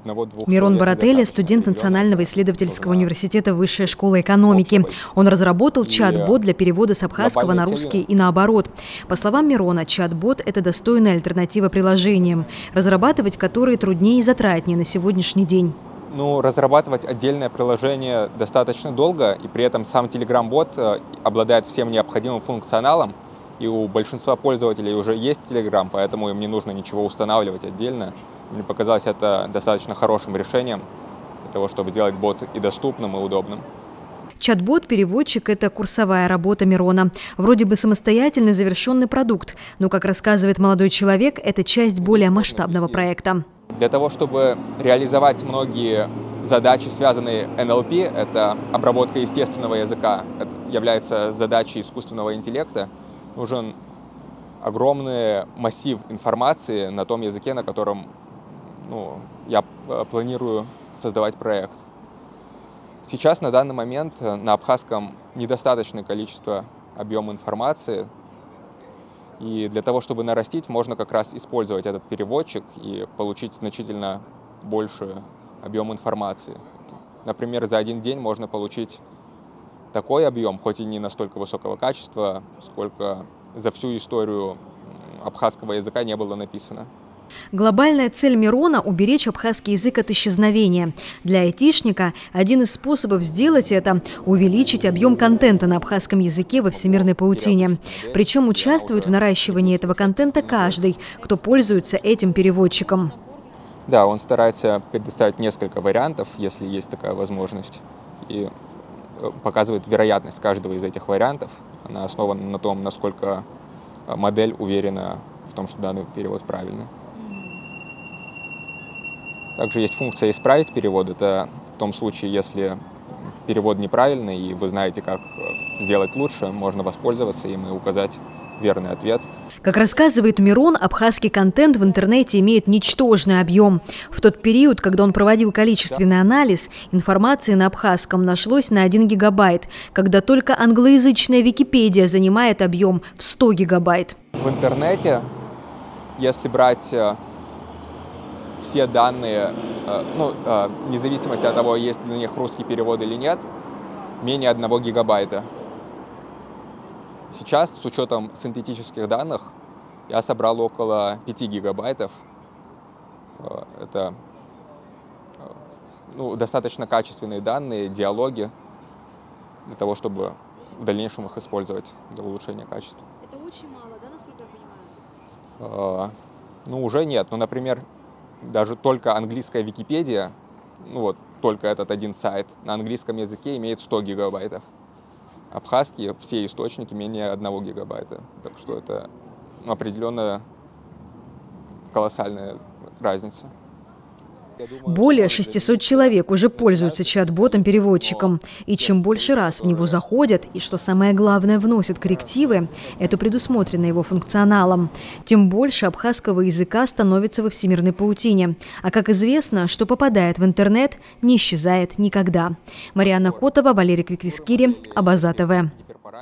одного-двух. Мирон Барателли – студент Национального исследовательского университета Высшей школы экономики. Он разработал чат-бот для перевода с абхазского на русский и наоборот. По словам Мирона, чат-бот – это достойная альтернатива приложениям, разрабатывать которые труднее и затратнее на сегодняшний день. Разрабатывать отдельное приложение достаточно долго, и при этом сам Telegram-бот обладает всем необходимым функционалом, и у большинства пользователей уже есть Telegram, поэтому им не нужно ничего устанавливать отдельно. Мне показалось это достаточно хорошим решением для того, чтобы сделать бот и доступным, и удобным. Чат-бот-переводчик – это курсовая работа Мирона. Вроде бы самостоятельный завершенный продукт, но, как рассказывает молодой человек, это часть более масштабного проекта. Для того, чтобы реализовать многие задачи, связанные с НЛП, это обработка естественного языка, это является задачей искусственного интеллекта, нужен огромный массив информации на том языке, на котором я планирую создавать проект. Сейчас, на данный момент, на абхазском недостаточное количество объема информации. И для того, чтобы нарастить, можно как раз использовать этот переводчик и получить значительно больше объем информации. Например, за один день можно получить такой объем, хоть и не настолько высокого качества, сколько за всю историю абхазского языка не было написано. Глобальная цель Мирона – уберечь абхазский язык от исчезновения. Для айтишника один из способов сделать это – увеличить объем контента на абхазском языке во всемирной паутине. Причем участвует в наращивании этого контента каждый, кто пользуется этим переводчиком. Да, он старается предоставить несколько вариантов, если есть такая возможность, и показывает вероятность каждого из этих вариантов. Она основана на том, насколько модель уверена в том, что данный перевод правильный. Также есть функция «Исправить перевод». Это в том случае, если перевод неправильный, и вы знаете, как сделать лучше, можно воспользоваться им и указать верный ответ. Как рассказывает Мирон, абхазский контент в интернете имеет ничтожный объем. В тот период, когда он проводил количественный анализ, информации на абхазском нашлось на 1 гигабайт, когда только англоязычная Википедия занимает объем в 100 гигабайт. В интернете, если брать все данные, вне зависимости от того, есть ли на них русский перевод или нет, менее 1 гигабайта. Сейчас, с учетом синтетических данных, я собрал около 5 гигабайтов. Это достаточно качественные данные, диалоги, для того, чтобы в дальнейшем их использовать для улучшения качества. Это очень мало, да, насколько я понимаю? Уже нет. Например, даже только английская Википедия, только этот один сайт, на английском языке имеет 100 гигабайтов. Абхазские все источники менее 1 гигабайта. Так что это определенно колоссальная разница. Более 600 человек уже пользуются чат-ботом-переводчиком. И чем больше раз в него заходят, и, что самое главное, вносят коррективы, это предусмотрено его функционалом, тем больше абхазского языка становится во всемирной паутине. А как известно, что попадает в интернет, не исчезает никогда. Марианна Котова, Валерий Квиквискири, Абаза ТВ.